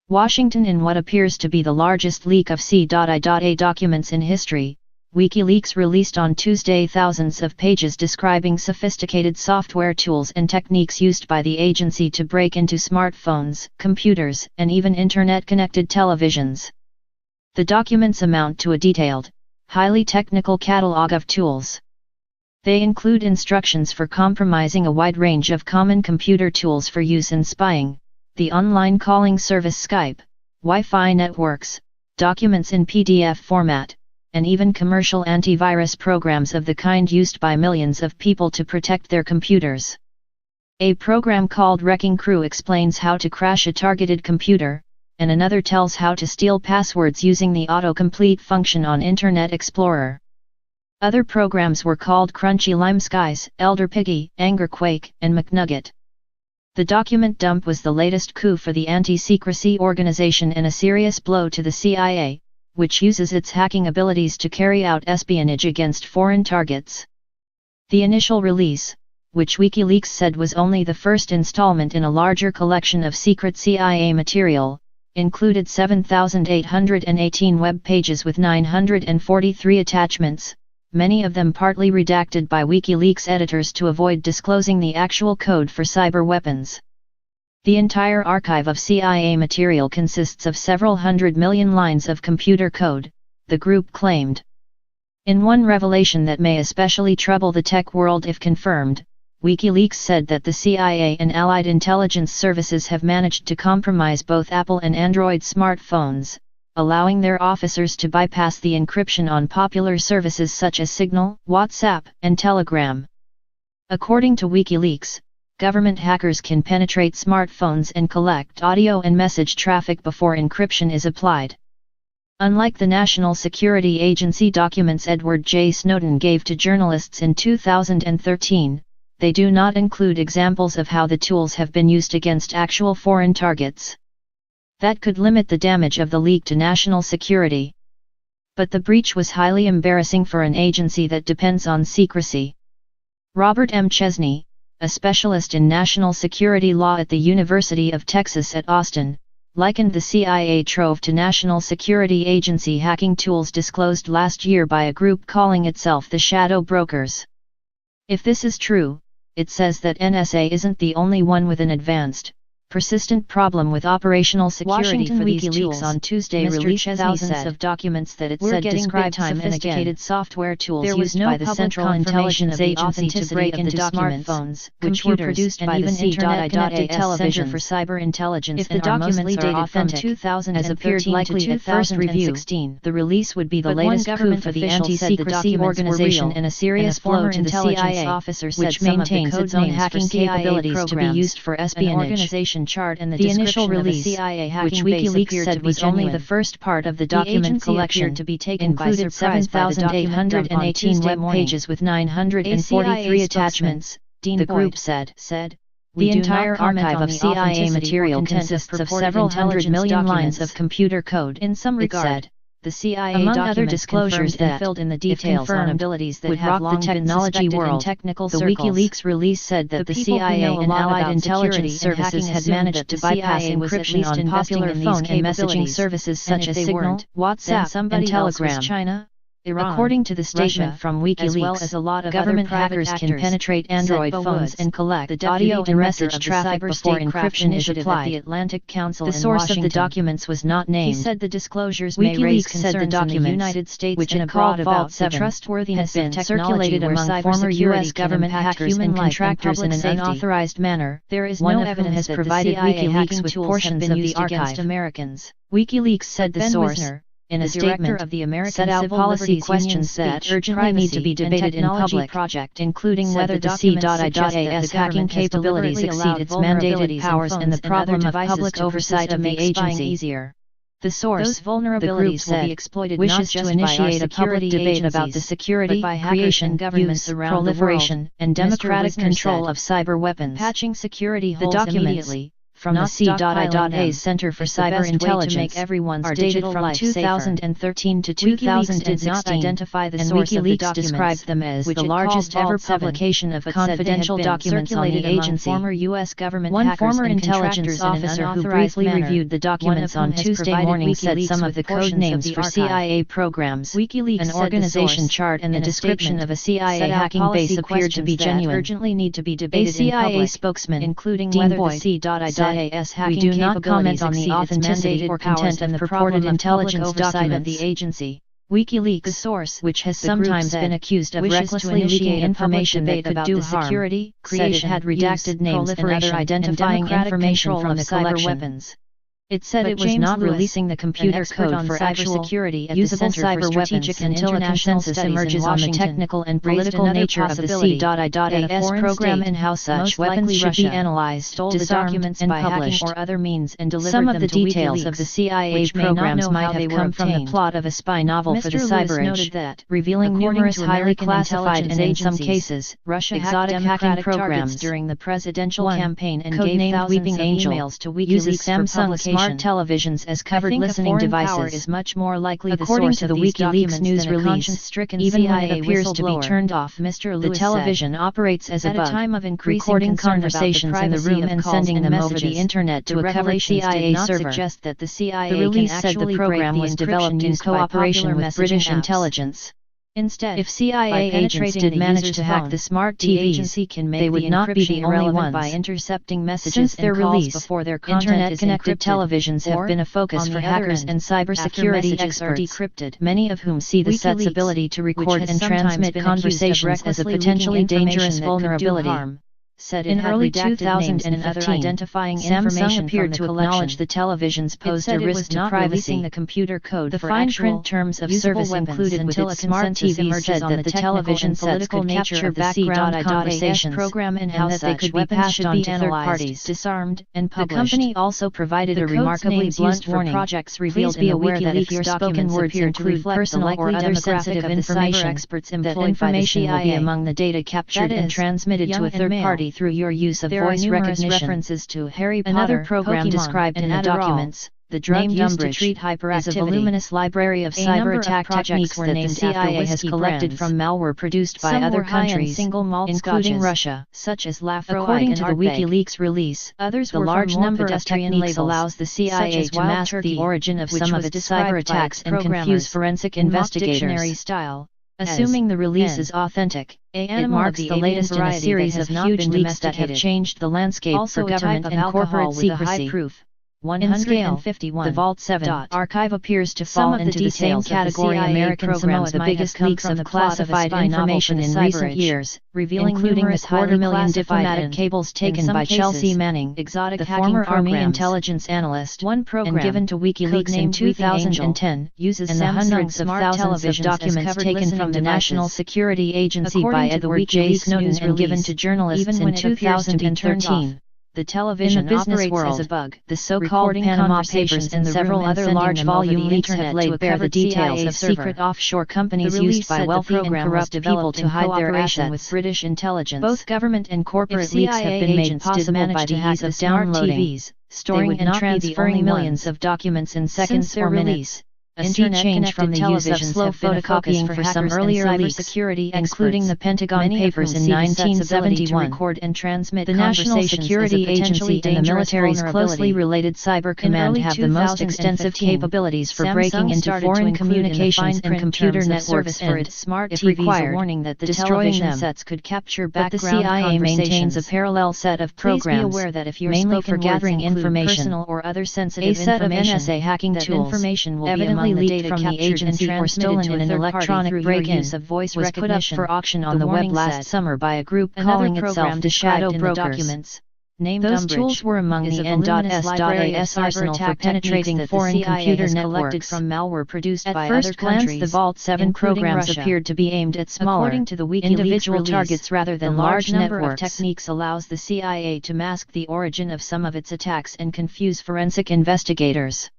Washington. In what appears to be the largest leak of C.I.A documents in history, WikiLeaks released on Tuesday thousands of pages describing sophisticated software tools and techniques used by the agency to break into smartphones, computers, and even internet-connected televisions. The documents amount to a detailed, highly technical catalog of tools. They include instructions for compromising a wide range of common computer tools for use in spying, the online calling service Skype, Wi-Fi networks, documents in PDF format, and even commercial antivirus programs of the kind used by millions of people to protect their computers. A program called Wrecking Crew explains how to crash a targeted computer, and another tells how to steal passwords using the autocomplete function on Internet Explorer. Other programs were called Crunchy Limeskies, Elder Piggy, Angerquake, and McNugget. The document dump was the latest coup for the anti-secrecy organization and a serious blow to the CIA, which uses its hacking abilities to carry out espionage against foreign targets. The initial release, which WikiLeaks said was only the first installment in a larger collection of secret CIA material, included 7,818 web pages with 943 attachments, many of them partly redacted by WikiLeaks editors to avoid disclosing the actual code for cyber weapons. The entire archive of CIA material consists of several 100 million lines of computer code, the group claimed. In one revelation that may especially trouble the tech world if confirmed, WikiLeaks said that the CIA and allied intelligence services have managed to compromise both Apple and Android smartphones, allowing their officers to bypass the encryption on popular services such as Signal, WhatsApp, and Telegram. According to WikiLeaks, government hackers can penetrate smartphones and collect audio and message traffic before encryption is applied. Unlike the National Security Agency documents Edward J. Snowden gave to journalists in 2013, they do not include examples of how the tools have been used against actual foreign targets. That could limit the damage of the leak to national security. But the breach was highly embarrassing for an agency that depends on secrecy. Robert M. Chesney, a specialist in national security law at the University of Texas at Austin, likened the CIA trove to National Security Agency hacking tools disclosed last year by a group calling itself the Shadow Brokers. If this is true, it says that NSA isn't the only one with an advanced, persistent problem with operational security for these tools. On Tuesday released thousands of documents that it said described sophisticated software tools used by the Central Intelligence Agency to break into smartphones, which were produced by the C.I.A television for cyber intelligence. If the documents dated from 2000 as appeared likely at first review, the release would be the latest coup for the anti-secrecy organization and a serious blow to the CIA, which maintains its own hacking capabilities to be used for espionage. Chart and the initial release, which WikiLeaks said was only the first part of the document collection to be taken included 7,818 web pages with 943 attachments, the group said. The entire archive of CIA material consists of several 100 million lines of computer code. In some regard, the CIA among other disclosures that filled in the details on abilities that would rock the technology world. The WikiLeaks release said that the CIA and allied intelligence services had managed to bypass encryption on popular phone and messaging services such as Signal, WhatsApp, and Telegram. China, Iran, according to the statement from WikiLeaks, as well as a lot of government hackers can penetrate Android phones and collect the audio and message traffic before encryption is applied. The Atlantic Council the source of the documents was not named. He said the disclosures may raise concerns in the United States which and abroad about the trustworthiness has been circulated among former U.S. government hackers and contractors in an unauthorized manner. There is no evidence has provided WikiLeaks with portions of the archive. Americans. WikiLeaks said the source, in a statement, set out policy questions that urgently need to be debated in public, including whether the C.I.A's hacking capabilities exceed its mandated powers and the problem of public oversight of the agency. The source, the group said, wishes to initiate a public debate about the security, creation, use, proliferation, and democratic control of cyber weapons. Patching security holes immediately. from the C.I.A's Center for Cyber Intelligence are dated from 2013 to 2016, and WikiLeaks described them as the largest ever publication of confidential documents on the agency. One former intelligence officer who briefly reviewed the documents on Tuesday morning said some of the code names for CIA programs, an organization chart and the description of a CIA hacking base appeared to be genuine. A CIA spokesman, including whether the C.I.A's hacking capabilities do not comment on the authenticity or content of purported intelligence documents of the agency. WikiLeaks, the source, which has sometimes been accused of recklessly leaking information that could do harm, security, creation, had redacted names and other identifying information from the collection. It said it was not releasing the computer code for actual usable cyber weapons until a consensus emerges on the technical and political nature of the C.I.A's program and how such weapons should be analyzed, disarmed, and published. Some of the details of the CIA programs might have come from the plot of a spy novel for the cyber age, revealing numerous highly classified and, in some cases, exotic hacking programs during the presidential campaign and gave thousands of emails to WikiLeaks uses Samsung smart televisions as covered listening devices. According to the WikiLeaks news release, even when it appears to be turned off, the television operates as a bug, recording conversations in the room and sending them over the internet to a covered CIA server. The release said the program was developed in cooperation with British intelligence. Instead, if CIA agents did manage to hack the smart TVs, they would not be the only ones. By intercepting messages since their release, Internet-connected televisions have been a focus for hackers and cybersecurity experts, many of whom see the set's ability to record and transmit conversations as a potentially dangerous vulnerability. In early 2015, Samsung appeared to acknowledge the televisions posed a risk to privacy. The fine print terms of service included with its smart TV said that the television sets could capture background conversations and how that they could be passed on to third parties, disarmed, and published. The company also provided a remarkably blunt warning. Please be aware that if your spoken words include personal or other sensitive information, that information will be among the data captured and transmitted to a third party through your use of voice recognition. References to Harry Potter, another program Pokemon, described in the documents. The drug used to treat hyperactivity is a voluminous library of cyber attack techniques that the CIA has collected from malware produced by other countries, including Russia, such as Lafroig. According to the WikiLeaks release, the large number of techniques allows the CIA to mask the origin of some of its cyber attacks and confuse forensic investigators. Assuming the release is authentic, it marks the latest in a series of huge leaks that have changed the landscape for government and corporate secrecy. In scale, the Vault 7 archive appears to fall into the same category. American Samoa, the biggest leaks of classified information in recent years, including the 250,000 diplomatic cables taken by Chelsea Manning, the former Army intelligence analyst, and given to WikiLeaks in 2010, and the hundreds of thousands of documents taken from the National Security Agency by Edward J. Snowden and given to journalists in 2013. The television in the business world as a bug. The so-called Panama Papers and several other large volume leaks have laid bare the details of secret offshore companies used by wealthy and corrupt people to hide their assets with British intelligence. Both government and corporate leaks have been made possible by the ease of downloading, storing and transferring millions of documents in seconds or minutes. A sea change from the use of slow photocopying for some earlier leaks, including the Pentagon Papers in 1971. The National Security Agency and the military's closely related Cyber Command have the most extensive capabilities for breaking into foreign communications and computer networks and, if required, destroying them. But the CIA maintains a parallel set of programs, mainly for gathering information. A set of NSA hacking tools, evidently leaked from the agency or stolen in an electronic break-in, was put up for auction on the web last summer by a group calling itself the Shadow Brokers. Those tools were among the N.S.A.'s arsenal for penetrating foreign computer networks. At first glance, the Vault 7 programs appeared to be aimed at smaller, individual targets rather than large networks. Techniques allows the CIA to mask the origin of some of its attacks and confuse forensic investigators.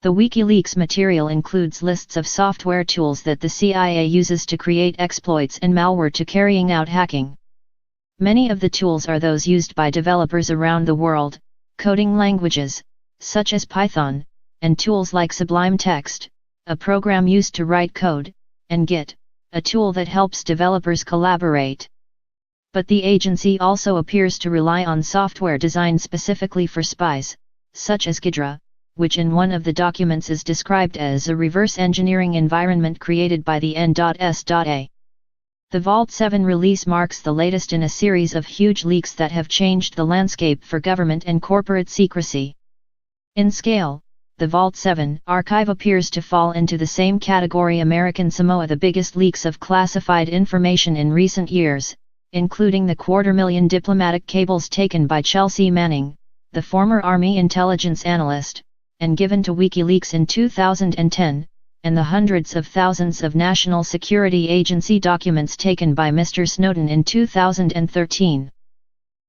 The WikiLeaks material includes lists of software tools that the CIA uses to create exploits and malware to carrying out hacking. Many of the tools are those used by developers around the world, coding languages, such as Python, and tools like Sublime Text, a program used to write code, and Git, a tool that helps developers collaborate. But the agency also appears to rely on software designed specifically for spies, such as Ghidra, which in one of the documents is described as a reverse engineering environment created by the N.S.A. The Vault 7 release marks the latest in a series of huge leaks that have changed the landscape for government and corporate secrecy. In scale, the Vault 7 archive appears to fall into the same category American Samoa, the biggest leaks of classified information in recent years, including the 250,000 diplomatic cables taken by Chelsea Manning, the former Army intelligence analyst, and given to WikiLeaks in 2010, and the hundreds of thousands of National Security Agency documents taken by Mr. Snowden in 2013.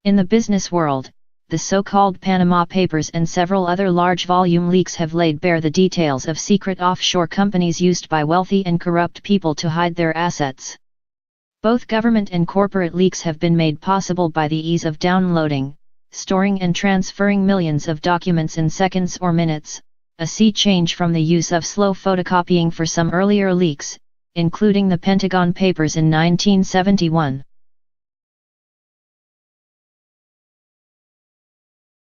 In the business world, the so-called Panama Papers and several other large volume leaks have laid bare the details of secret offshore companies used by wealthy and corrupt people to hide their assets. Both government and corporate leaks have been made possible by the ease of downloading, storing and transferring millions of documents in seconds or minutes, a sea change from the use of slow photocopying for some earlier leaks, including the Pentagon Papers in 1971.